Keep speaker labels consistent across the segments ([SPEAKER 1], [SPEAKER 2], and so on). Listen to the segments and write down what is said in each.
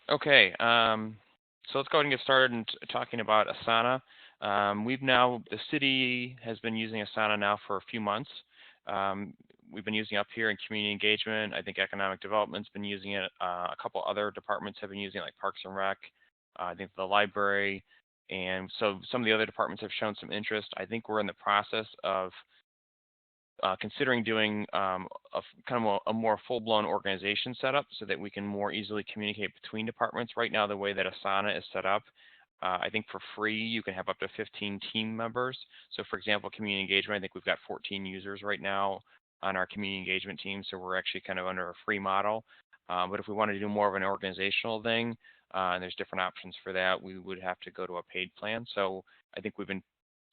[SPEAKER 1] Okay, so let's go ahead and get started and talking about Asana. The city has been using Asana now for a few months. Um, we've been using it up here in community engagement. I think economic development's been using it. A couple other departments have been using it, like Parks and Rec. I think the library, and so some of the other departments have shown some interest. I think we're in the process of considering doing kind of a more full-blown organization setup so that we can more easily communicate between departments. Right now, the way that Asana is set up, I think for free you can have up to 15 team members. So, for example, community engagement, I think we've got 14 users right now on our community engagement team, so we're actually kind of under a free model. But if we wanted to do more of an organizational thing, and there's different options for that, we would have to go to a paid plan. So I think we've been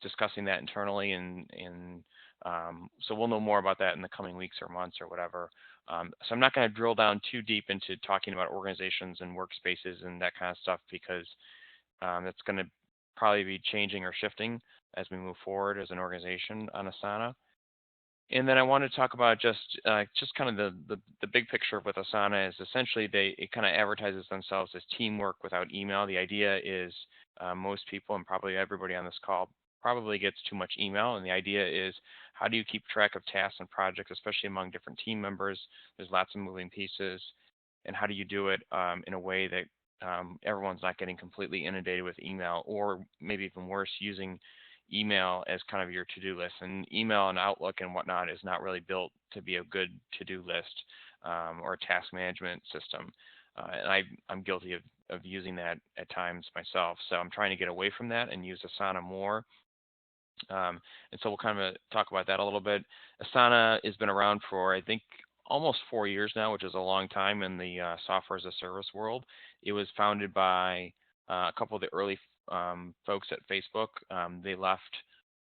[SPEAKER 1] discussing that internally, and so we'll know more about that in the coming weeks or months or whatever. So I'm not going to drill down too deep into talking about organizations and workspaces and that kind of stuff because it's going to probably be changing or shifting as we move forward as an organization on Asana. And then I want to talk about just kind of the big picture with Asana is essentially it kind of advertises themselves as teamwork without email. The idea is most people and probably everybody on this call probably gets too much email, and the idea is how do you keep track of tasks and projects, especially among different team members? There's lots of moving pieces, and how do you do it in a way that everyone's not getting completely inundated with email, or maybe even worse, using email as kind of your to-do list. And email and Outlook and whatnot is not really built to be a good to-do list or a task management system. I'm guilty of using that at times myself. So I'm trying to get away from that and use Asana more. And so we'll kind of talk about that a little bit. Asana has been around for, I think, almost 4 years now, which is a long time in the software as a service world. It was founded by a couple of the early folks at Facebook. They left.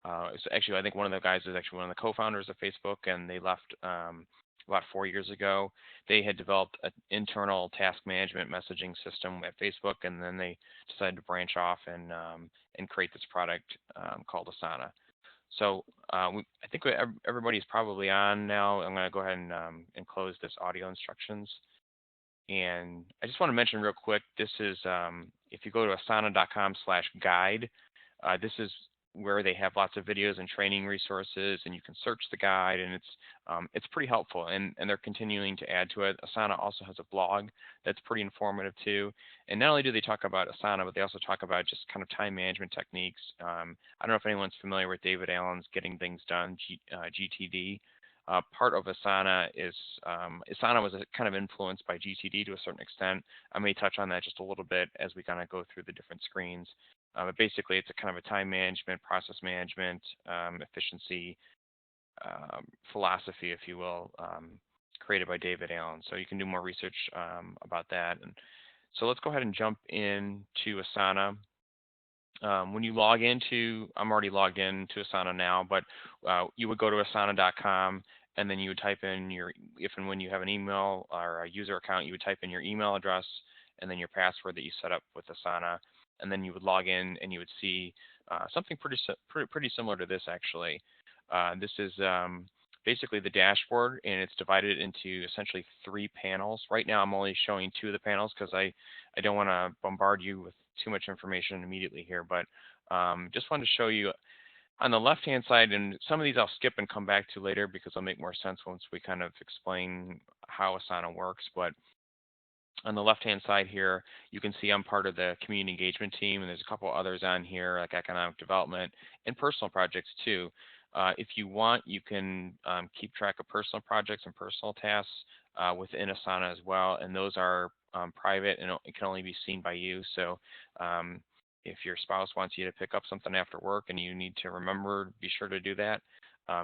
[SPEAKER 1] So actually, I think one of the guys is actually one of the co-founders of Facebook, and they left about 4 years ago. They had developed an internal task management messaging system at Facebook, and then they decided to branch off and create this product called Asana. So I think everybody's probably on now. I'm going to go ahead and close this audio instructions. And I just want to mention real quick, this is, if you go to asana.com/guide, this is where they have lots of videos and training resources, and you can search the guide, and it's pretty helpful, and they're continuing to add to it. Asana also has a blog that's pretty informative too. And not only do they talk about Asana, but they also talk about just kind of time management techniques. I don't know if anyone's familiar with David Allen's Getting Things Done, GTD. Part of Asana is Asana was kind of influenced by GTD to a certain extent. I may touch on that just a little bit as we kind of go through the different screens. But basically, it's a kind of a time management, process management, efficiency philosophy, if you will, created by David Allen. So you can do more research about that. And so let's go ahead and jump into Asana. When you log into, I'm already logged into Asana now, but you would go to asana.com, and then you would type in if and when you have an email or a user account, you would type in your email address and then your password that you set up with Asana, and then you would log in and you would see something pretty similar to this actually. This is basically the dashboard, and it's divided into essentially 3 panels. Right now I'm only showing 2 of the panels because I don't want to bombard you with too much information immediately here, but just wanted to show you on the left-hand side, and some of these I'll skip and come back to later because they'll make more sense once we kind of explain how Asana works. But on the left-hand side here, you can see I'm part of the community engagement team, and there's a couple others on here like economic development and personal projects too. If you want, you can keep track of personal projects and personal tasks within Asana as well, and those are private and it can only be seen by you. So if your spouse wants you to pick up something after work and you need to remember, be sure to do that.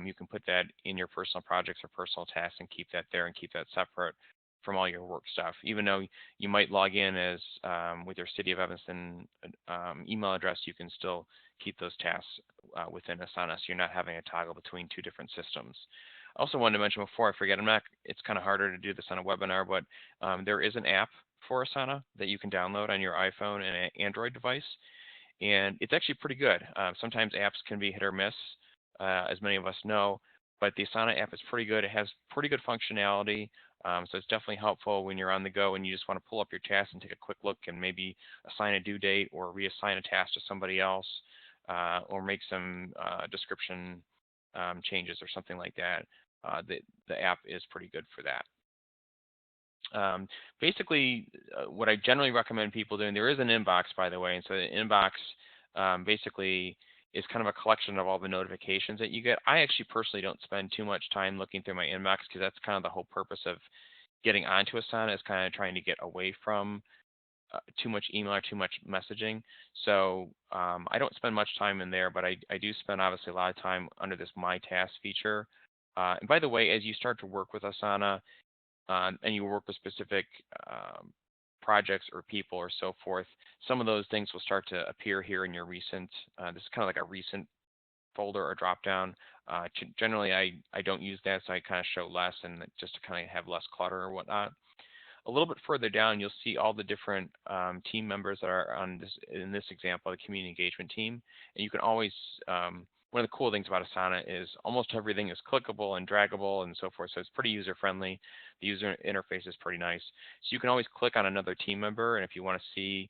[SPEAKER 1] You can put that in your personal projects or personal tasks and keep that there and keep that separate from all your work stuff. Even though you might log in as with your City of Evanston email address, you can still keep those tasks within Asana, so you're not having a toggle between 2 different systems. I also wanted to mention before I forget, it's kind of harder to do this on a webinar, but there is an app for Asana that you can download on your iPhone and an Android device, and it's actually pretty good. Sometimes apps can be hit or miss, as many of us know, but the Asana app is pretty good. It has pretty good functionality. So it's definitely helpful when you're on the go and you just want to pull up your task and take a quick look and maybe assign a due date or reassign a task to somebody else, or make some description changes or something like that. The app is pretty good for that. Basically, what I generally recommend people doing, there is an inbox, by the way, and so the inbox basically is kind of a collection of all the notifications that you get. I actually personally don't spend too much time looking through my inbox because that's kind of the whole purpose of getting onto Asana, is kind of trying to get away from too much email or too much messaging. So I don't spend much time in there, but I do spend obviously a lot of time under this My Task feature. And by the way, as you start to work with Asana, and you work with specific projects or people or so forth, some of those things will start to appear here in your recent. This is kind of like a recent folder or drop down. Generally, I don't use that, so I kind of show less and just to kind of have less clutter or whatnot. A little bit further down, you'll see all the different team members that are on this, in this example, the community engagement team. And you can always, one of the cool things about Asana is almost everything is clickable and draggable and so forth. So it's pretty user friendly. The user interface is pretty nice. So you can always click on another team member, and if you want to see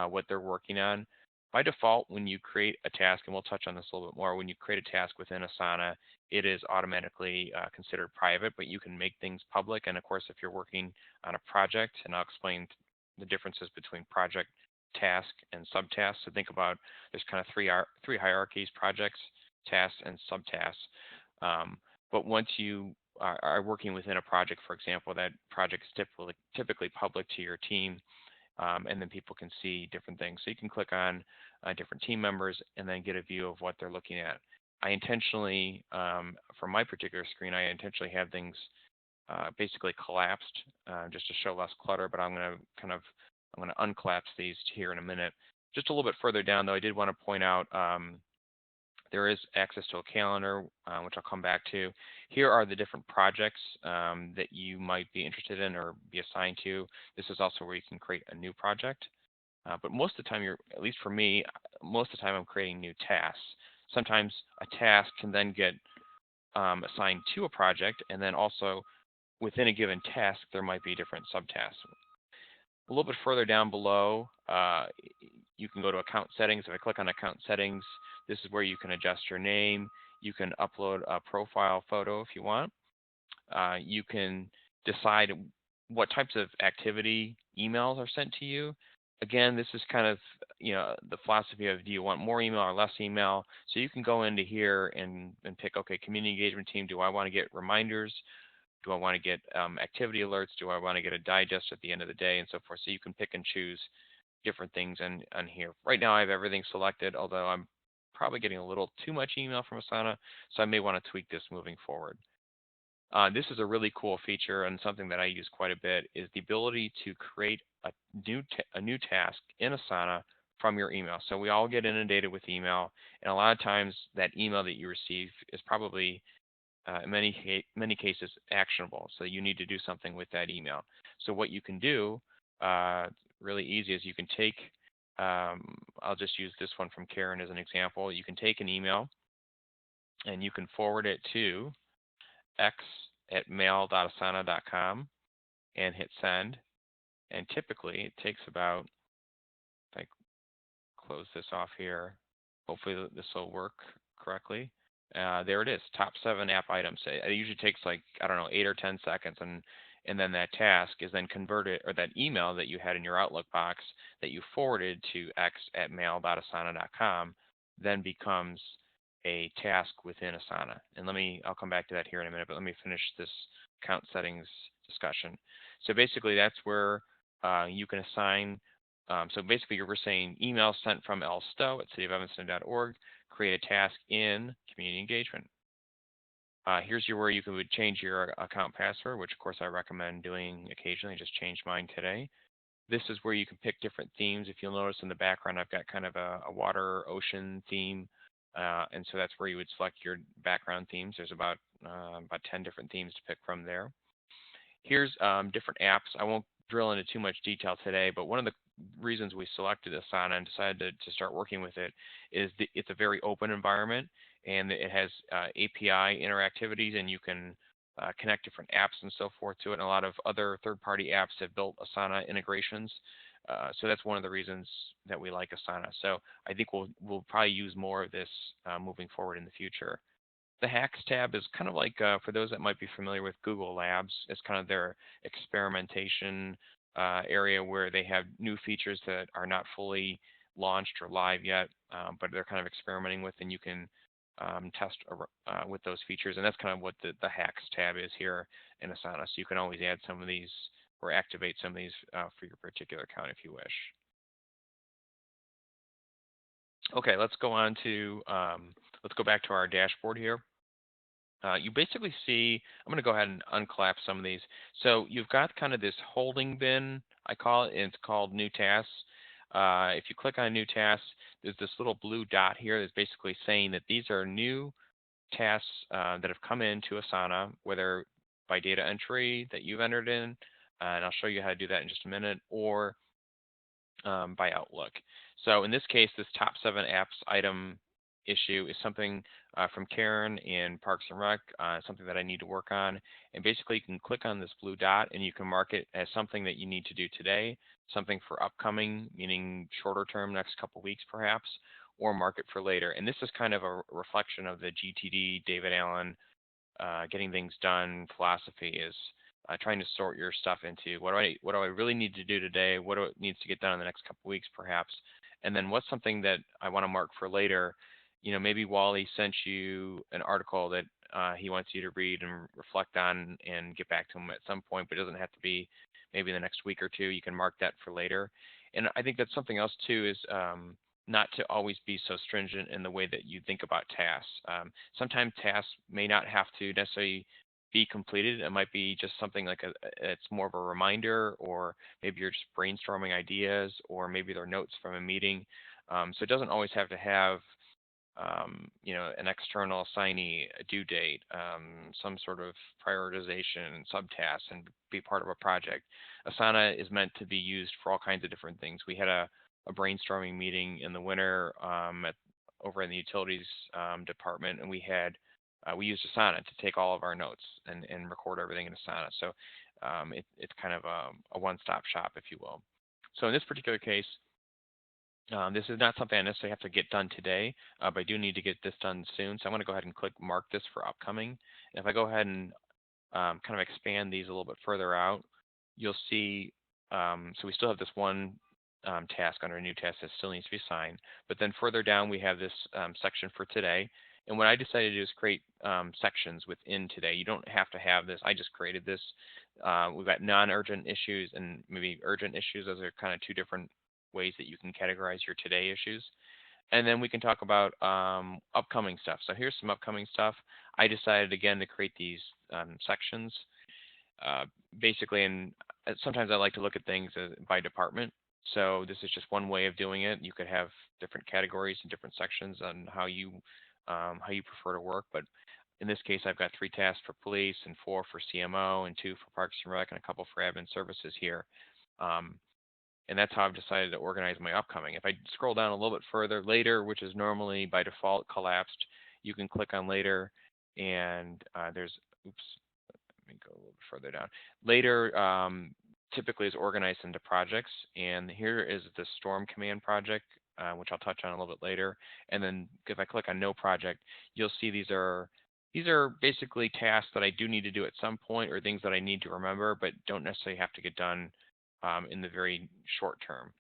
[SPEAKER 1] what they're working on, by default, when you create a task, and we'll touch on this a little bit more, when you create a task within Asana, it is automatically considered private, but you can make things public. And of course, if you're working on a project, and I'll explain the differences between project, task, and subtasks. So think about, there's kind of three hierarchies: projects, tasks, and subtasks. But once you are working within a project, for example, that project is typically public to your team, and then people can see different things. So you can click on different team members and then get a view of what they're looking at. I intentionally, for my particular screen, I intentionally have things basically collapsed just to show less clutter, but I'm going to uncollapse these here in a minute. Just a little bit further down, though, I did want to point out there is access to a calendar, which I'll come back to. Here are the different projects that you might be interested in or be assigned to. This is also where you can create a new project. But most of the time, at least for me, most of the time I'm creating new tasks. Sometimes a task can then get assigned to a project, and then also within a given task, there might be different subtasks. A little bit further down below, you can go to account settings. If I click on account settings, this is where you can adjust your name. You can upload a profile photo if you want. You can decide what types of activity emails are sent to you. Again, this is kind of, the philosophy of, do you want more email or less email? So you can go into here and pick, okay, community engagement team, do I want to get reminders? Do I want to get activity alerts? Do I want to get a digest at the end of the day, and so forth? So you can pick and choose different things on here. Right now I have everything selected, although I'm probably getting a little too much email from Asana, so I may want to tweak this moving forward. This is a really cool feature, and something that I use quite a bit is the ability to create a new task in Asana from your email. So we all get inundated with email, and a lot of times that email that you receive is probably in many cases actionable. So you need to do something with that email. So what you can do, really easy, is you can take, I'll just use this one from Karen as an example. You can take an email and you can forward it to x@mail.asana.com and hit send. And typically it takes about, if I close this off here, hopefully this will work correctly. There it is, top 7 app items. It usually takes like, I don't know, 8 or 10 seconds, and then that task is then converted, or that email that you had in your Outlook box that you forwarded to x@mail.asana.com then becomes a task within Asana. And I'll come back to that here in a minute, but let me finish this account settings discussion. So basically that's where you can assign, so basically you're saying email sent from lstowe@cityofelvanston.org, create a task in community engagement. Here's where you would change your account password, which of course I recommend doing occasionally. Just changed mine today. This is where you can pick different themes. If you'll notice in the background, I've got kind of a water ocean theme. And so that's where you would select your background themes. There's about 10 different themes to pick from there. Here's different apps. I won't drill into too much detail today, but one of the reasons we selected Asana and decided to start working with it is it's a very open environment, and it has API interactivities, and you can connect different apps and so forth to it. And a lot of other third-party apps have built Asana integrations. So that's one of the reasons that we like Asana. So I think we'll probably use more of this moving forward in the future. The Hacks tab is kind of like, for those that might be familiar with Google Labs, it's kind of their experimentation area where they have new features that are not fully launched or live yet, but they're kind of experimenting with, and you can test with those features. And that's kind of what the Hacks tab is here in Asana. So you can always add some of these or activate some of these for your particular account if you wish. Okay, let's go on to, let's go back to our dashboard here. You basically see, I'm going to go ahead and unclap some of these. So you've got kind of this holding bin, I call it, and it's called New Tasks. If you click on New Tasks, there's this little blue dot here that's basically saying that these are new tasks that have come into Asana, whether by data entry that you've entered in, and I'll show you how to do that in just a minute, or by Outlook. So in this case, this top 7 apps item issue is something from Karen in Parks and Rec, something that I need to work on. And basically, you can click on this blue dot and you can mark it as something that you need to do today, something for upcoming, meaning shorter term, next couple weeks perhaps, or mark it for later. And this is kind of a reflection of the GTD David Allen getting things done philosophy is trying to sort your stuff into what do I really need to do today, what needs to get done in the next couple of weeks perhaps, and then what's something that I want to mark for later. You know, maybe Wally sent you an article that he wants you to read and reflect on and get back to him at some point, but it doesn't have to be maybe in the next week or two. You can mark that for later. And I think that's something else too is not to always be so stringent in the way that you think about tasks. Sometimes tasks may not have to necessarily be completed. It might be just something like it's more of a reminder, or maybe you're just brainstorming ideas, or maybe they're notes from a meeting. So it doesn't always have to have you know, an external assignee, a due date, some sort of prioritization, subtasks, and be part of a project. Asana is meant to be used for all kinds of different things. We had a brainstorming meeting in the winter over in the utilities department, and we used Asana to take all of our notes and record everything in Asana. So it's kind of a one-stop shop, if you will. So in this particular case, this is not something I necessarily have to get done today, but I do need to get this done soon. So I'm going to go ahead and click mark this for upcoming. And if I go ahead and kind of expand these a little bit further out, you'll see, so we still have this one task under a new task that still needs to be assigned. But then further down, we have this section for today. And what I decided to do is create sections within today. You don't have to have this. I just created this. We've got non-urgent issues and maybe urgent issues. Those are kind of two different ways that you can categorize your today issues. And then we can talk about upcoming stuff. So here's some upcoming stuff. I decided again to create these sections. Basically, and sometimes I like to look at things by department. So this is just one way of doing it. You could have different categories and different sections on how you prefer to work. But in this case, I've got 3 tasks for police and 4 for CMO and 2 for Parks and Rec and a couple for admin services here. And that's how I've decided to organize my upcoming. If I scroll down a little bit further, later, which is normally by default collapsed, you can click on later, and there's, oops, let me go a little bit further down. Later typically is organized into projects, and here is the Storm Command project, which I'll touch on a little bit later. And then if I click on no project, you'll see these are basically tasks that I do need to do at some point, or things that I need to remember, but don't necessarily have to get done in the very short term.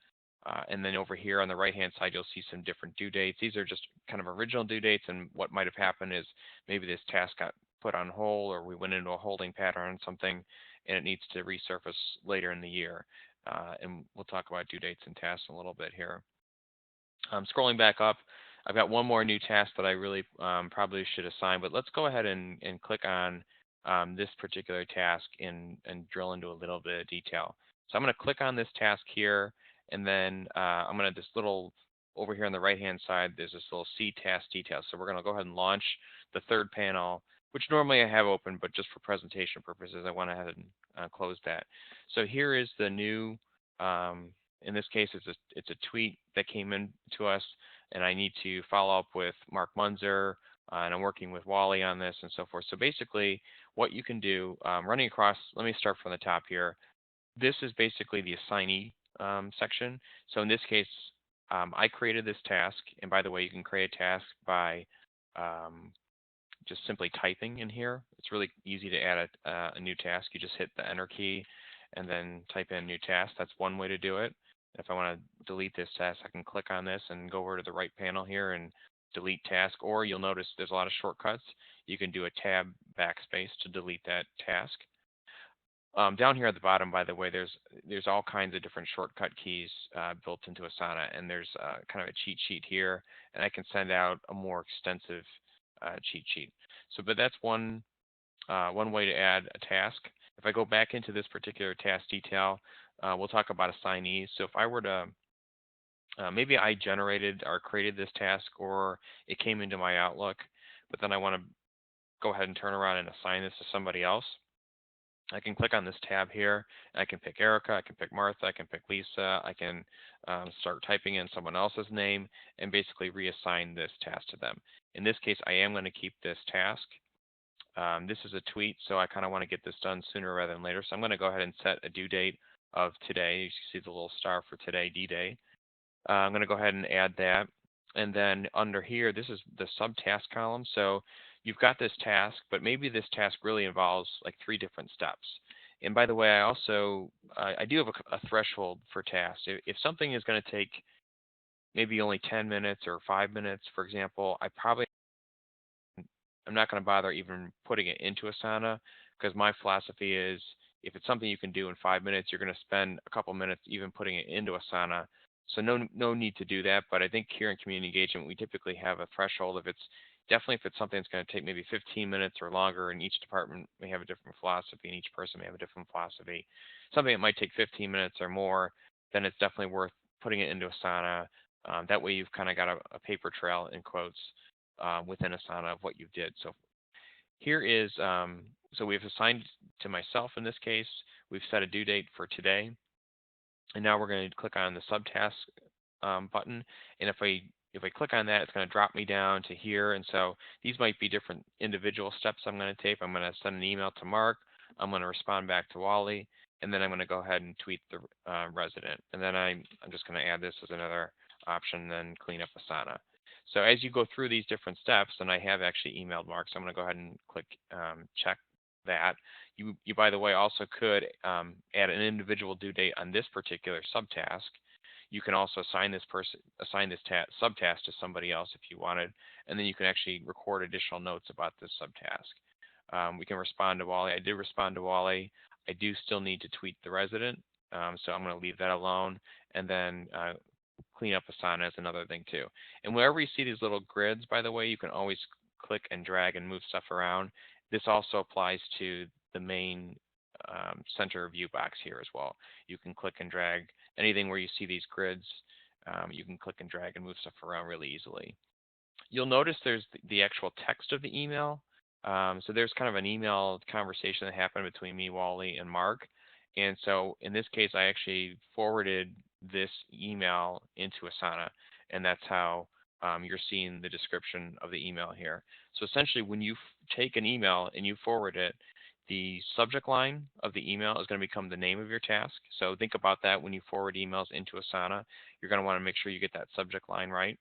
[SPEAKER 1] And then over here on the right-hand side, you'll see some different due dates. These are just kind of original due dates, and what might have happened is maybe this task got put on hold, or we went into a holding pattern on something, and it needs to resurface later in the year. And we'll talk about due dates and tasks in a little bit here. Scrolling back up, I've got one more new task that I really probably should assign, but let's go ahead and click on this particular task and drill into a little bit of detail. So I'm going to click on this task here, and then I'm going to, this little, over here on the right-hand side, there's this little C task details. So we're going to go ahead and launch the third panel, which normally I have open, but just for presentation purposes, I went ahead and closed that. So here is the new, in this case, it's a tweet that came in to us, and I need to follow up with Mark Munzer, and I'm working with Wally on this and so forth. So basically, what you can do, running across, let me start from the top here. This is basically the assignee section. So in this case, I created this task, and by the way, you can create a task by um, just simply typing in here. It's really easy to add a new task. You just hit the enter key and then type in new task. That's one way to do it. If I want to delete this task, I can click on this and go over to the right panel here and delete task, or you'll notice there's a lot of shortcuts. You can do a tab backspace to delete that task. Down here at the bottom, by the way, there's all kinds of different shortcut keys built into Asana, and there's kind of a cheat sheet here, and I can send out a more extensive cheat sheet. So, but that's one way to add a task. If I go back into this particular task detail, we'll talk about assignees. So if I were to maybe I generated or created this task, or it came into my Outlook, but then I want to go ahead and turn around and assign this to somebody else. I can click on this tab here. I can pick Erica, I can pick Martha, I can pick Lisa, I can start typing in someone else's name and basically reassign this task to them. In this case, I am going to keep this task. This is a tweet, so I kind of want to get this done sooner rather than later. So I'm going to go ahead and set a due date of today. You see the little star for today, D-Day. I'm going to go ahead and add that. And then under here, this is the subtask column. So you've got this task, but maybe this task really involves like 3 different steps. And by the way, I do have a threshold for tasks. If something is going to take maybe only 10 minutes or 5 minutes, for example, I'm not going to bother even putting it into Asana, because my philosophy is if it's something you can do in 5 minutes, you're going to spend a couple minutes even putting it into Asana. So no need to do that. But I think here in community engagement, we typically have a threshold. If it's something that's going to take maybe 15 minutes or longer, and each department may have a different philosophy, and each person may have a different philosophy. Something that might take 15 minutes or more, then it's definitely worth putting it into Asana. That way you've kind of got a paper trail in quotes within Asana of what you did. So here is, so we've assigned to myself in this case. We've set a due date for today. And now we're going to click on the subtask button. And if I click on that, it's going to drop me down to here. And so these might be different individual steps I'm going to take. I'm going to send an email to Mark. I'm going to respond back to Wally. And then I'm going to go ahead and tweet the resident. And then I'm just going to add this as another option, then clean up Asana. So as you go through these different steps, and I have actually emailed Mark, so I'm going to go ahead and click check that. You by the way, also could add an individual due date on this particular subtask. You can also assign this subtask to somebody else if you wanted, and then you can actually record additional notes about this subtask. We can respond to Wally. I did respond to Wally. I do still need to tweet the resident, so I'm going to leave that alone, and then clean up Asana is another thing too. And wherever you see these little grids, by the way, you can always click and drag and move stuff around. This also applies to the main center view box here as well. You can click and drag anything where you see these grids. You can click and drag and move stuff around really easily. You'll notice there's the actual text of the email. So there's kind of an email conversation that happened between me, Wally, and Mark. And so in this case, I actually forwarded this email into Asana, and that's how you're seeing the description of the email here. So essentially, when you take an email and you forward it, the subject line of the email is going to become the name of your task. So think about that when you forward emails into Asana. You're going to want to make sure you get that subject line right.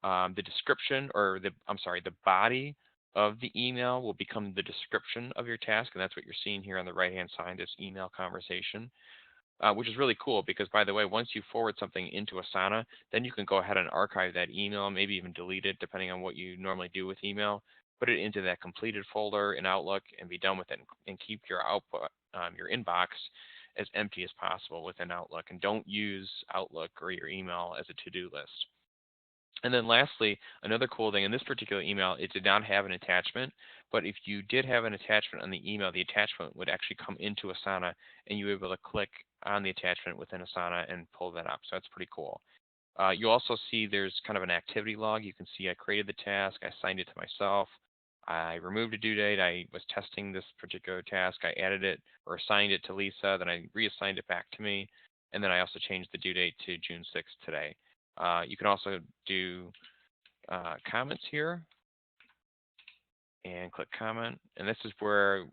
[SPEAKER 1] The description, or the body of the email will become the description of your task, and that's what you're seeing here on the right-hand side, this email conversation, which is really cool because, by the way, once you forward something into Asana, then you can go ahead and archive that email, maybe even delete it, depending on what you normally do with email, put it into that completed folder in Outlook and be done with it, and keep your output, your inbox, as empty as possible within Outlook, and don't use Outlook or your email as a to-do list. And then lastly, another cool thing, in this particular email, it did not have an attachment, but if you did have an attachment on the email, the attachment would actually come into Asana, and you were able to click on the attachment within Asana and pull that up. So that's pretty cool. You also see there's kind of an activity log. You can see I created the task, I assigned it to myself, I removed a due date, I was testing this particular task, I added it or assigned it to Lisa, then I reassigned it back to me, and then I also changed the due date to June 6th today. You can also do comments here. and click comment. And this is where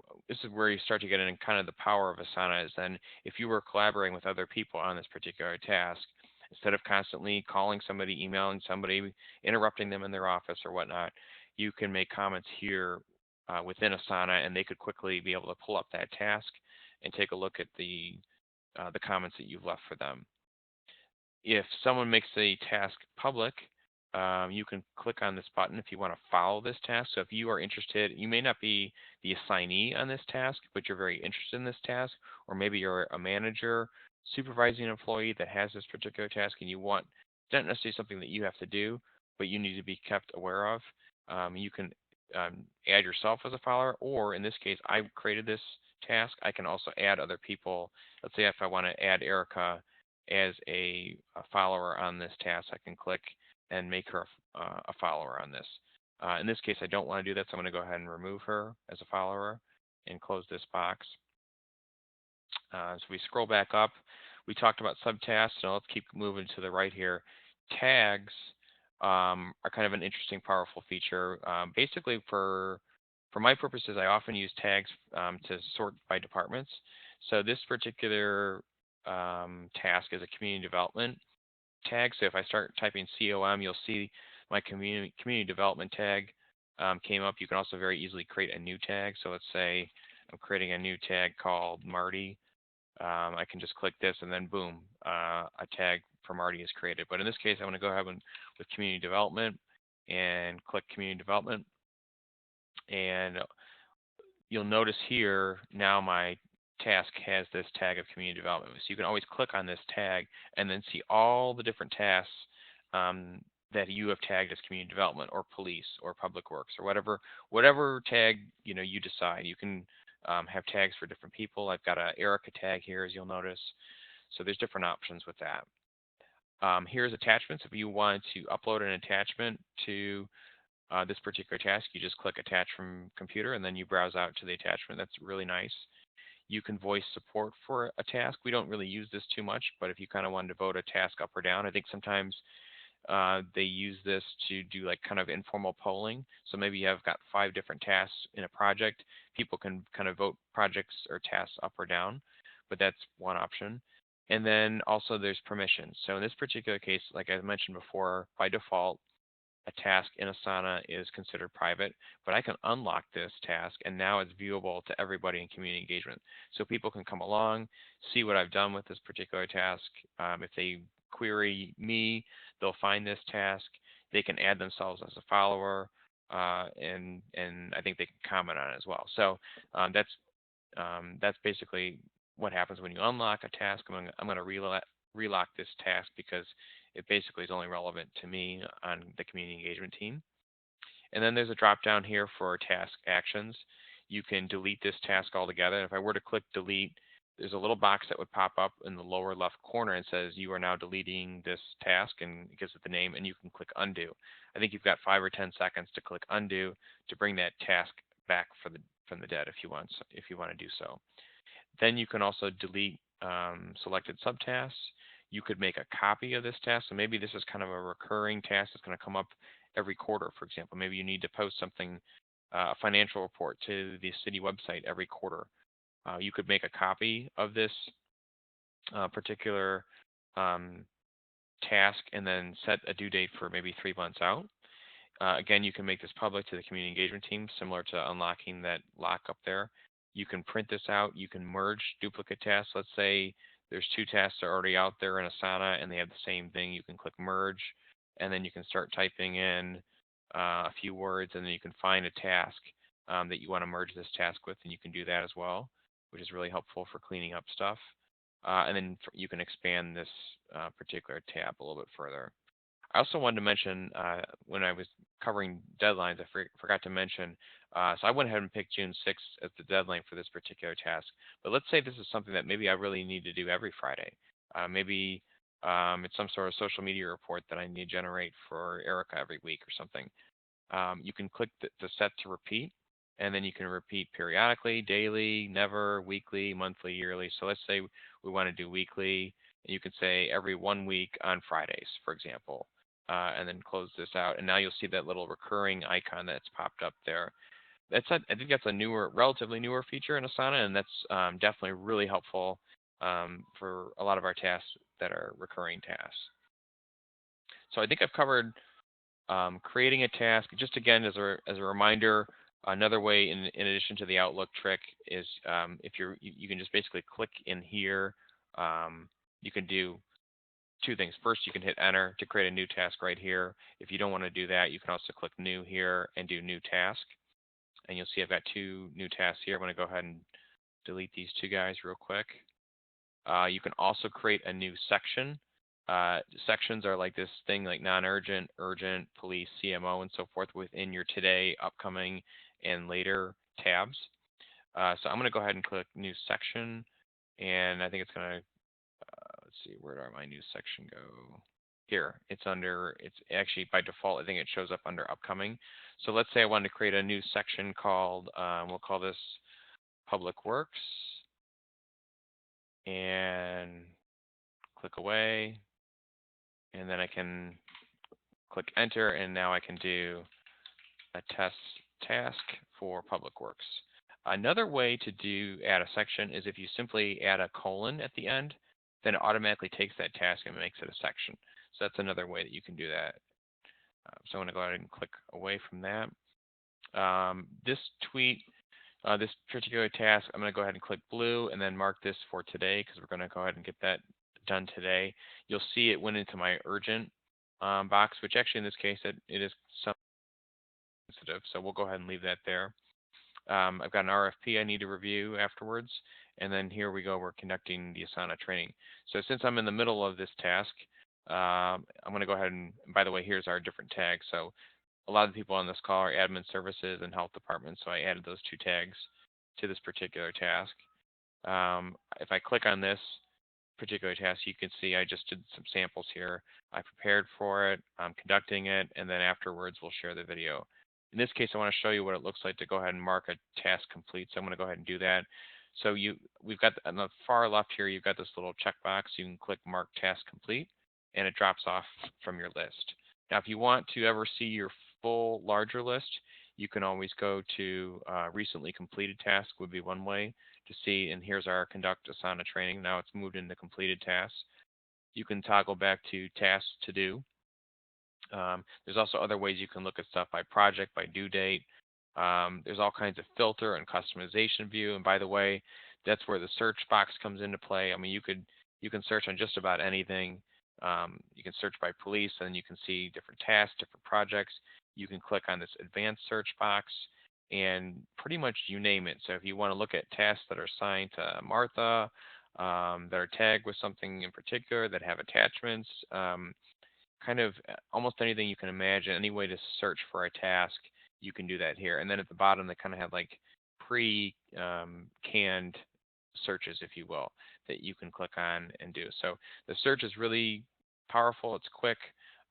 [SPEAKER 1] you start to get in kind of the power of Asana. Is then if you were collaborating with other people on this particular task, instead of constantly calling somebody, emailing somebody, interrupting them in their office or whatnot, you can make comments here within Asana, and they could quickly be able to pull up that task and take a look at the comments that you've left for them. If someone makes a task public, you can click on this button if you want to follow this task. So if you are interested, you may not be the assignee on this task, but you're very interested in this task, or maybe you're a manager supervising an employee that has this particular task and you want, it's not necessarily something that you have to do, but you need to be kept aware of. You can add yourself as a follower, or in this case, I created this task. I can also add other people. Let's say if I want to add Erica as a follower on this task, I can click and make her a follower on this. In this case, I don't want to do that, so I'm going to go ahead and remove her as a follower and close this box. So we scroll back up. We talked about subtasks. Now let's keep moving to the right here. Tags are kind of an interesting, powerful feature. Basically, for my purposes, I often use tags to sort by departments. So this particular task is a community development tag. So if I start typing COM, you'll see my community development tag came up. You can also very easily create a new tag. So let's say I'm creating a new tag called Marty. I can just click this and then boom, a tag for Marty is created. But in this case, I'm going to go ahead with community development and click community development. And you'll notice here now my task has this tag of community development. So you can always click on this tag and then see all the different tasks that you have tagged as community development or police or public works or whatever tag you decide. You can have tags for different people. I've got a Erica tag here, as you'll notice. So there's different options with that. Here's attachments. If you want to upload an attachment to this particular task, you just click attach from computer and then you browse out to the attachment. That's really nice. You can voice support for a task. We don't really use this too much, but if you kind of wanted to vote a task up or down, I think sometimes they use this to do like kind of informal polling. So maybe you have got 5 different tasks in a project. People can kind of vote projects or tasks up or down, but that's one option. And then also there's permissions. So in this particular case, like I mentioned before, by default, a task in Asana is considered private, but I can unlock this task and now it's viewable to everybody in community engagement. So people can come along, see what I've done with this particular task. If they query me, they'll find this task. They can add themselves as a follower, and I think they can comment on it as well. So that's basically what happens when you unlock a task. I'm going to relock this task because it basically is only relevant to me on the community engagement team. And then there's a drop down here for task actions. You can delete this task altogether. And if I were to click delete, there's a little box that would pop up in the lower left corner and says you are now deleting this task, and it gives it the name, and you can click undo. I think you've got 5 or 10 seconds to click undo to bring that task back from the dead if you want to do so. Then you can also delete selected subtasks. You could make a copy of this task. So maybe this is kind of a recurring task that's going to come up every quarter, for example. Maybe you need to post something, a financial report to the city website every quarter. You could make a copy of this particular task and then set a due date for maybe 3 months out. Again, you can make this public to the community engagement team, similar to unlocking that lock up there. You can print this out. You can merge duplicate tasks. Let's say there's 2 tasks that are already out there in Asana and they have the same thing. You can click merge, and then you can start typing in a few words, and then you can find a task that you want to merge this task with, and you can do that as well, which is really helpful for cleaning up stuff. And then you can expand this particular tab a little bit further. I also wanted to mention when I was covering deadlines, I forgot to mention, so I went ahead and picked June 6th as the deadline for this particular task. But let's say this is something that maybe I really need to do every Friday. Maybe it's some sort of social media report that I need to generate for Erica every week or something. You can click the set to repeat, and then you can repeat periodically, daily, never, weekly, monthly, yearly. So let's say we want to do weekly, and you can say every 1 week on Fridays, for example. And then close this out. And now you'll see that little recurring icon that's popped up there. I think that's a relatively newer feature in Asana, and that's definitely really helpful for a lot of our tasks that are recurring tasks. So I think I've covered creating a task. Just again, as a reminder, another way in addition to the Outlook trick is if you can just basically click in here. You can do two things. First, you can hit enter to create a new task right here. If you don't want to do that, you can also click new here and do new task. And you'll see I've got two new tasks here. I'm going to go ahead and delete these two guys real quick. You can also create a new section. Sections are like this thing like non-urgent, urgent, police, CMO, and so forth within your today, upcoming, and later tabs. So I'm going to go ahead and click new section, and I think it's going to, let's see, where did my new section go? Here, it's actually by default, I think it shows up under upcoming. So let's say I wanted to create a new section called, we'll call this Public Works, and click away, and then I can click enter, and now I can do a test task for Public Works. Another way to add a section is if you simply add a colon at the end, then it automatically takes that task and makes it a section. So that's another way that you can do that. So I'm going to go ahead and click away from that. This particular task, I'm going to go ahead and click blue and then mark this for today because we're going to go ahead and get that done today. You'll see it went into my urgent box, which actually in this case it is sensitive, so we'll go ahead and leave that there. I've got an RFP I need to review afterwards, and then here we go, we're conducting the Asana training. So since I'm in the middle of this task, I'm going to go ahead and, by the way, here's our different tags. So a lot of the people on this call are admin services and health departments, so I added those two tags to this particular task. If I click on this particular task, you can see I just did some samples here. I prepared for it, I'm conducting it, and then afterwards we'll share the video. In this case, I want to show you what it looks like to go ahead and mark a task complete, so I'm going to go ahead and do that. So we've got on the far left here, you've got this little checkbox. You can click Mark Task Complete, and it drops off from your list. Now, if you want to ever see your full larger list, you can always go to recently completed task would be one way to see, and here's our conduct Asana training. Now it's moved into completed tasks. You can toggle back to tasks to do. There's also other ways you can look at stuff by project, by due date. There's all kinds of filter and customization view. And by the way, that's where the search box comes into play. I mean, you can search on just about anything. You can search by police, and you can see different tasks, different projects. You can click on this advanced search box, and pretty much you name it. So if you want to look at tasks that are assigned to Martha, that are tagged with something in particular, that have attachments, kind of almost anything you can imagine, any way to search for a task, you can do that here. And then at the bottom, they kind of have like pre-canned searches, if you will, that you can click on and do. So the search is really powerful. It's quick.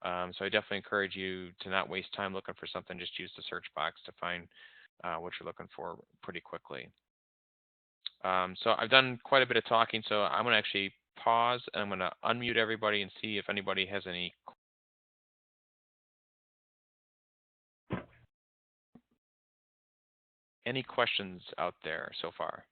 [SPEAKER 1] So I definitely encourage you to not waste time looking for something. Just use the search box to find what you're looking for pretty quickly. So I've done quite a bit of talking, so I'm going to actually pause, and I'm going to unmute everybody and see if anybody has any questions out there so far.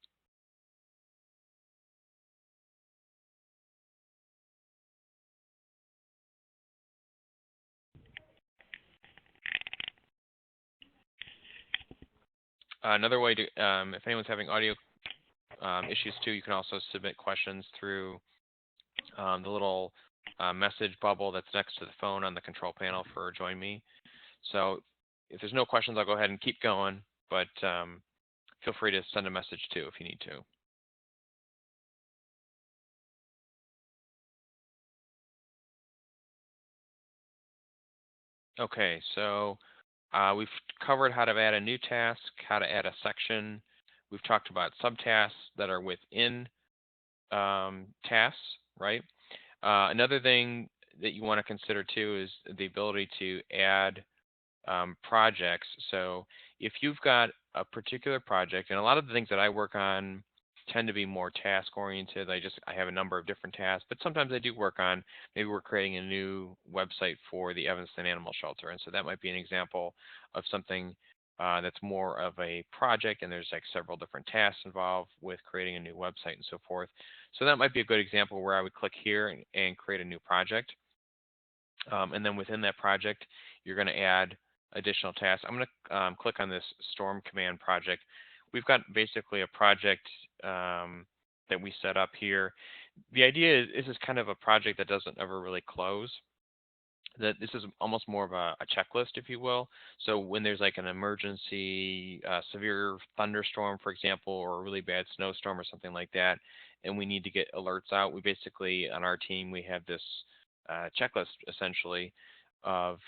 [SPEAKER 1] Another way to, if anyone's having audio issues too, you can also submit questions through the little message bubble that's next to the phone on the control panel for Join Me. So if there's no questions, I'll go ahead and keep going, but feel free to send a message too if you need to. Okay, so we've covered how to add a new task, how to add a section. We've talked about subtasks that are within tasks, right? Another thing that you want to consider too is the ability to add projects. So if you've got a particular project, and a lot of the things that I work on tend to be more task oriented. I have a number of different tasks, but sometimes I do work on, maybe we're creating a new website for the Evanston Animal Shelter, and so that might be an example of something that's more of a project, and there's like several different tasks involved with creating a new website and so forth. So that might be a good example where I would click here and create a new project. And then within that project, you're going to add additional tasks. I'm going to click on this Storm Command project. We've got basically a project that we set up here. The idea is this is kind of a project that doesn't ever really close. That this is almost more of a checklist, if you will. So when there's like an emergency, severe thunderstorm, for example, or a really bad snowstorm or something like that, and we need to get alerts out, we basically, on our team, we have this checklist essentially of,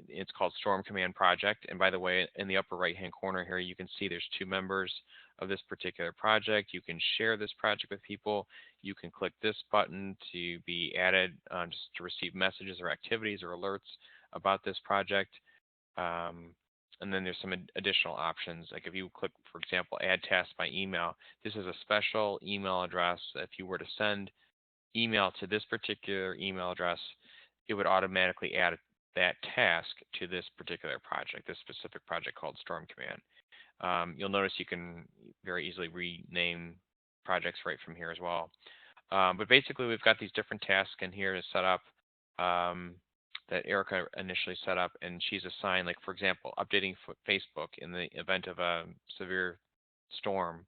[SPEAKER 1] it's called Storm Command Project. And by the way, in the upper right-hand corner here, you can see there's 2 members of this particular project. You can share this project with people. You can click this button to be added just to receive messages or activities or alerts about this project. And then there's some additional options. Like if you click, for example, add tasks by email, this is a special email address. If you were to send email to this particular email address, it would automatically add that task to this particular project, this specific project called Storm Command. You'll notice you can very easily rename projects right from here as well. But basically, we've got these different tasks in here to set up that Erica initially set up, and she's assigned, like, for example, updating Facebook in the event of a severe storm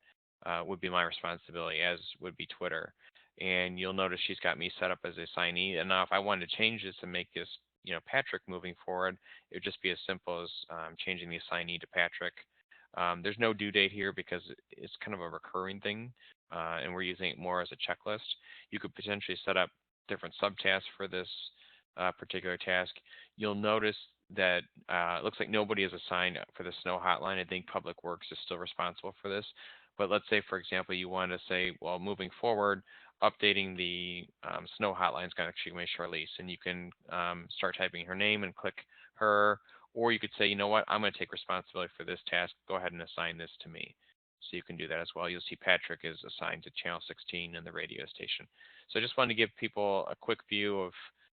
[SPEAKER 1] would be my responsibility, as would be Twitter. And you'll notice she's got me set up as a assignee. And now if I wanted to change this and make this, Patrick moving forward, it would just be as simple as changing the assignee to Patrick. There's no due date here because it's kind of a recurring thing, and we're using it more as a checklist. You could potentially set up different subtasks for this particular task. You'll notice that it looks like nobody is assigned for the snow hotline. I think Public Works is still responsible for this. But let's say, for example, you want to say, well, moving forward, updating the snow hotline is going to actually be Charlize, and you can start typing her name and click her. Or you could say, you know what, I'm going to take responsibility for this task. Go ahead and assign this to me. So you can do that as well. You'll see Patrick is assigned to channel 16 in the radio station. So I just wanted to give people a quick view of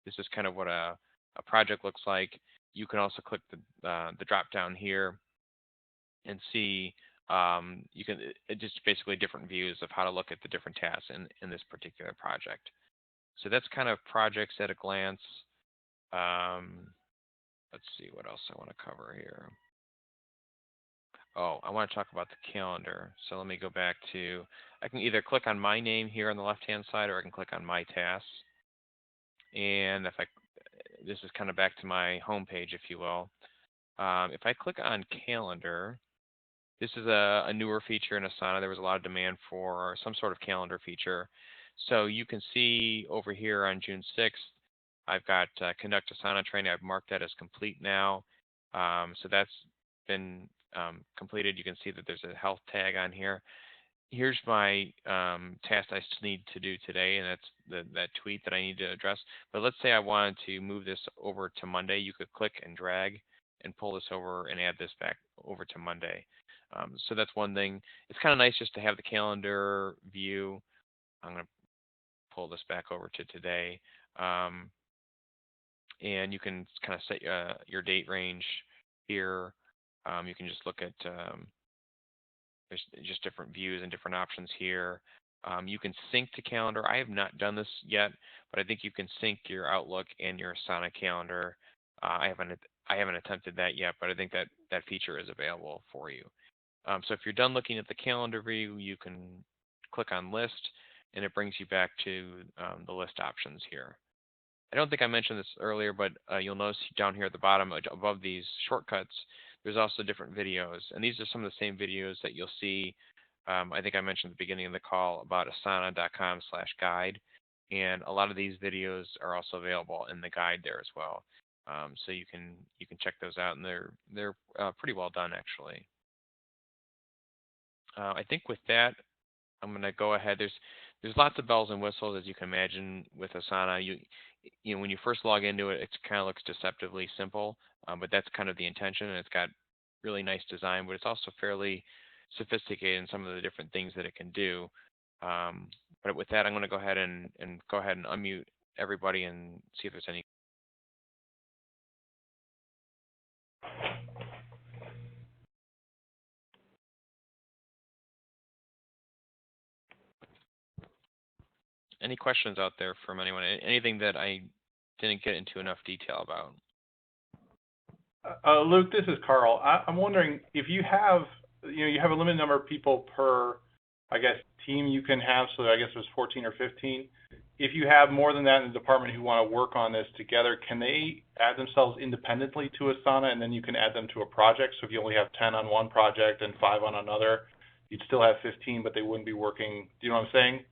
[SPEAKER 1] this is kind of what a project looks like. You can also click the drop down here and see you can just basically different views of how to look at the different tasks in this particular project. So that's kind of projects at a glance. Let's see what else I want to cover here. Oh, I want to talk about the calendar. So let me go back to, I can either click on my name here on the left-hand side, or I can click on my tasks. And this is kind of back to my home page, if you will. If I click on calendar, this is a newer feature in Asana. There was a lot of demand for some sort of calendar feature. So you can see over here on June 6th, I've got Conduct Asana Training. I've marked that as complete now. So that's been completed. You can see that there's a health tag on here. Here's my task I still need to do today, and that's that tweet that I need to address. But let's say I wanted to move this over to Monday. You could click and drag and pull this over and add this back over to Monday. So that's one thing. It's kind of nice just to have the calendar view. I'm going to pull this back over to today. And you can kind of set your date range here. You can just look at there's just different views and different options here. You can sync to calendar. I have not done this yet, but I think you can sync your Outlook and your Asana calendar. I haven't attempted that yet, but I think that feature is available for you. So if you're done looking at the calendar view, you can click on List, and it brings you back to the list options here. I don't think I mentioned this earlier, but you'll notice down here at the bottom, above these shortcuts, there's also different videos. And these are some of the same videos that you'll see. I think I mentioned at the beginning of the call about asana.com/guide. And a lot of these videos are also available in the guide there as well. So you can check those out, and they're pretty well done, actually. I think with that, I'm going to go ahead. There's lots of bells and whistles, as you can imagine, with Asana. You know, when you first log into it, it kind of looks deceptively simple, but that's kind of the intention, and it's got really nice design, but it's also fairly sophisticated in some of the different things that it can do. But with that, I'm going to go ahead and unmute everybody and see if there's any. Any questions out there from anyone? Anything that I didn't get into enough detail about?
[SPEAKER 2] Luke, this is Carl. I'm wondering if you have, you have a limited number of people per, I guess, team you can have. So I guess it was 14 or 15. If you have more than that in the department who want to work on this together, can they add themselves independently to Asana, and then you can add them to a project? So if you only have 10 on one project and 5 on another, you'd still have 15, but they wouldn't be working. Do you know what I'm saying?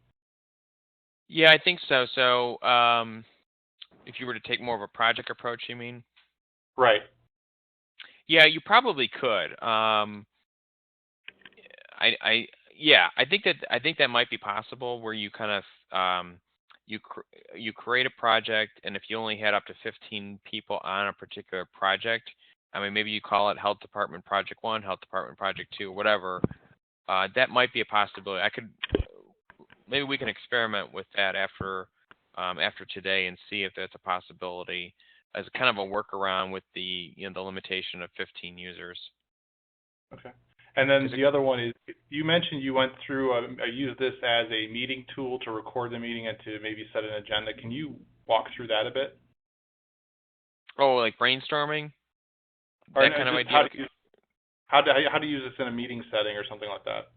[SPEAKER 1] Yeah, I think so. So, if you were to take more of a project approach, you mean?
[SPEAKER 2] Right.
[SPEAKER 1] Yeah, you probably could. Yeah, I think that might be possible where you kind of you create a project, and if you only had up to 15 people on a particular project, I mean maybe you call it Health Department Project 1, Health Department Project 2, whatever. That might be a possibility. Maybe we can experiment with that after today and see if that's a possibility as kind of a workaround with the limitation of 15 users.
[SPEAKER 2] Okay. And then
[SPEAKER 1] 'Cause
[SPEAKER 2] the other one is, you mentioned you went through, used this as a meeting tool to record the meeting and to maybe set an agenda. Can you walk through that a bit?
[SPEAKER 1] oh, like brainstorming,
[SPEAKER 2] Or
[SPEAKER 1] that kind of
[SPEAKER 2] just
[SPEAKER 1] idea.
[SPEAKER 2] how to use this in a meeting setting or something like that?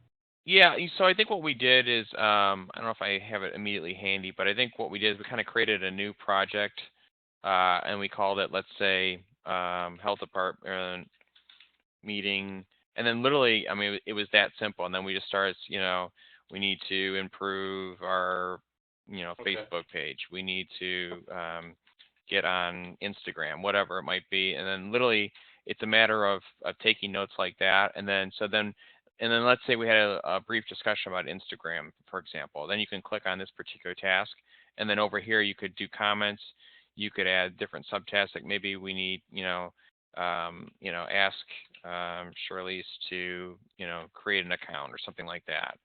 [SPEAKER 1] Yeah, so I think what we did is, I don't know if I have it immediately handy, but I think what we did is we kind of created a new project, and we called it, let's say, Health Department meeting, and then literally, I mean, it was that simple. And then we just started, we need to improve our,
[SPEAKER 2] Okay.
[SPEAKER 1] Facebook page. We need to get on Instagram, whatever it might be. And then literally, it's a matter of taking notes like that. And then let's say we had a brief discussion about Instagram, for example. Then you can click on this particular task, and then over here you could do comments. You could add different subtasks, like maybe we need, ask Shirley's to, create an account or something like that.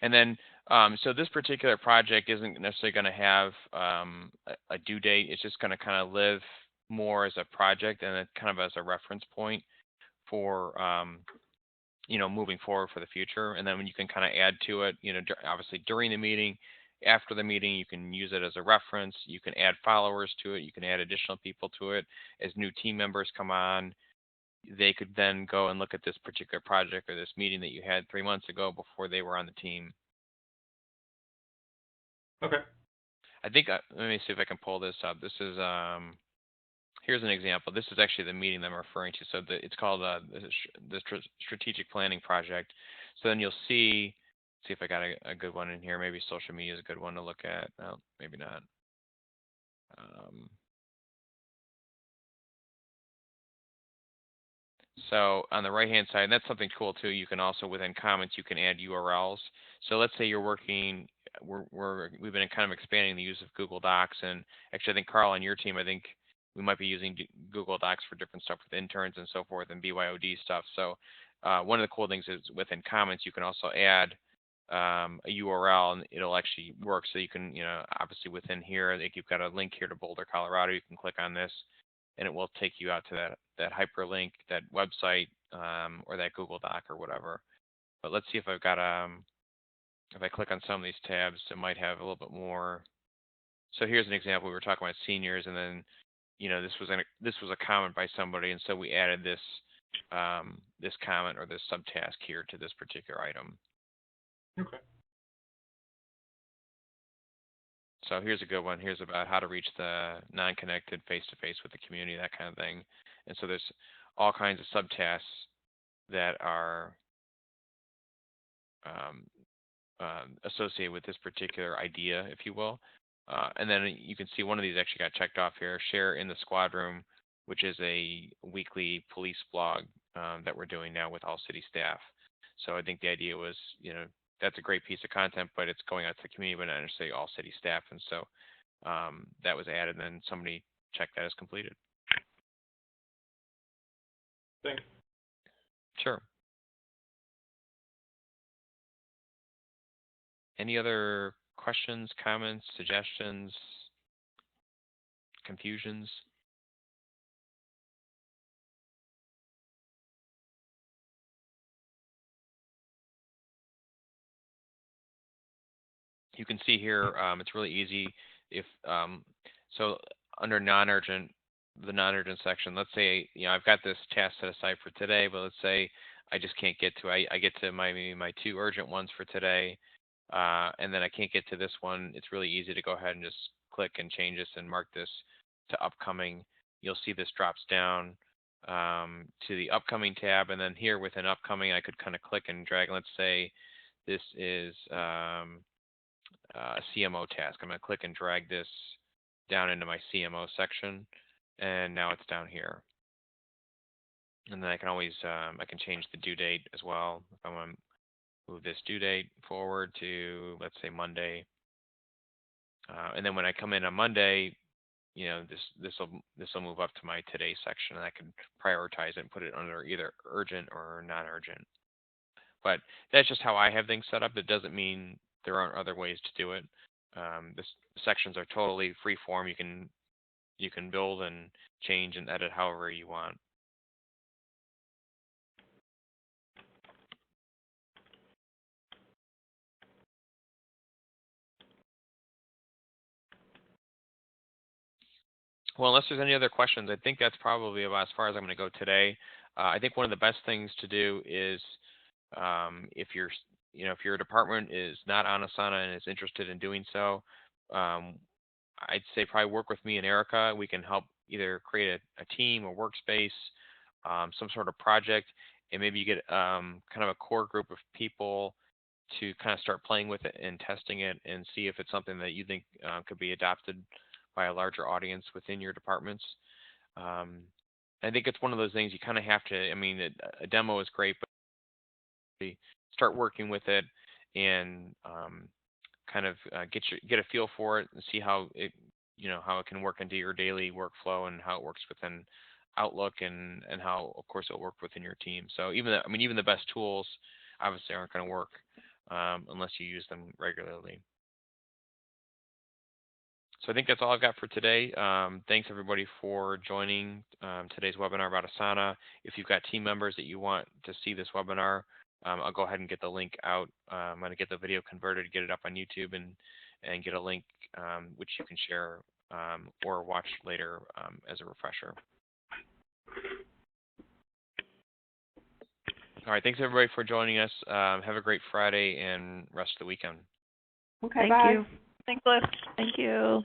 [SPEAKER 1] And then, so this particular project isn't necessarily going to have a due date. It's just going to kind of live more as a project and kind of as a reference point for, moving forward for the future. And then when you can kind of add to it, obviously during the meeting, after the meeting, you can use it as a reference. You can add followers to it. You can add additional people to it. As new team members come on, they could then go and look at this particular project or this meeting that you had 3 months ago before they were on the team.
[SPEAKER 2] Okay.
[SPEAKER 1] I think, let me see if I can pull this up. This is, here's an example. This is actually the meeting that I'm referring to. So it's called the Strategic Planning Project. So then you'll see if I got a good one in here. Maybe social media is a good one to look at. No, maybe not. So on the right-hand side, and that's something cool too. You can also, within comments, you can add URLs. So let's say you're working, we've been kind of expanding the use of Google Docs, and actually, I think Carl on your team, I think we might be using Google Docs for different stuff with interns and so forth, and BYOD stuff. So one of the cool things is within comments, you can also add a URL, and it'll actually work. So you can, obviously within here, like you've got a link here to Boulder, Colorado. You can click on this, and it will take you out to that hyperlink, that website, or that Google Doc or whatever. But let's see if I've got if I click on some of these tabs, it might have a little bit more. So here's an example. We were talking about seniors, and then this was a comment by somebody, and so we added this this comment or this subtask here to this particular item.
[SPEAKER 2] Okay.
[SPEAKER 1] So here's a good one. Here's about how to reach the non-connected face-to-face with the community, that kind of thing. And so there's all kinds of subtasks that are associated with this particular idea, if you will. And then you can see one of these actually got checked off here, Share in the Squad Room, which is a weekly police blog that we're doing now with all city staff. So I think the idea was, that's a great piece of content, but it's going out to the community, but not necessarily all city staff. And so that was added, and then somebody checked that as completed.
[SPEAKER 2] Thanks.
[SPEAKER 1] Sure. Any other questions, comments, suggestions, confusions? you can see here, it's really easy. If so, under non-urgent, the non-urgent section, let's say I've got this task set aside for today, but let's say I just can't get to. I get to maybe my 2 urgent ones for today, and then I can't get to this one. It's really easy to go ahead and just click and change this and mark this to upcoming. You'll see this drops down to the upcoming tab, and then here within upcoming, I could kind of click and drag. Let's say this is a CMO task. I'm going to click and drag this down into my CMO section, and now it's down here. And then I can always I can change the due date as well. If I want to move this due date forward to, let's say, Monday, and then when I come in on Monday, this will move up to my today section, and I can prioritize it and put it under either urgent or non-urgent. But that's just how I have things set up. It doesn't mean there aren't other ways to do it. The sections are totally free form. You can build and change and edit however you want. Well, unless there's any other questions, I think that's probably about as far as I'm going to go today. I think one of the best things to do is if your department is not on Asana and is interested in doing so, I'd say probably work with me and Erica. We can help either create a team, a workspace, some sort of project, and maybe you get kind of a core group of people to kind of start playing with it and testing it and see if it's something that you think could be adopted by a larger audience within your departments. I think it's one of those things you kind of have to, I mean, a demo is great, but start working with it and kind of get a feel for it and see how it can work into your daily workflow and how it works within Outlook and how, of course, it'll work within your team. So even the best tools obviously aren't going to work unless you use them regularly. So I think that's all I've got for today. Thanks everybody for joining today's webinar about Asana. If you've got team members that you want to see this webinar, I'll go ahead and get the link out. I'm going to get the video converted, get it up on YouTube, and get a link which you can share or watch later as a refresher. All right, thanks everybody for joining us. Have a great Friday and rest of the weekend.
[SPEAKER 3] Okay,
[SPEAKER 4] Thank
[SPEAKER 3] bye.
[SPEAKER 4] you.
[SPEAKER 5] Thanks, Liz.
[SPEAKER 4] Thank you.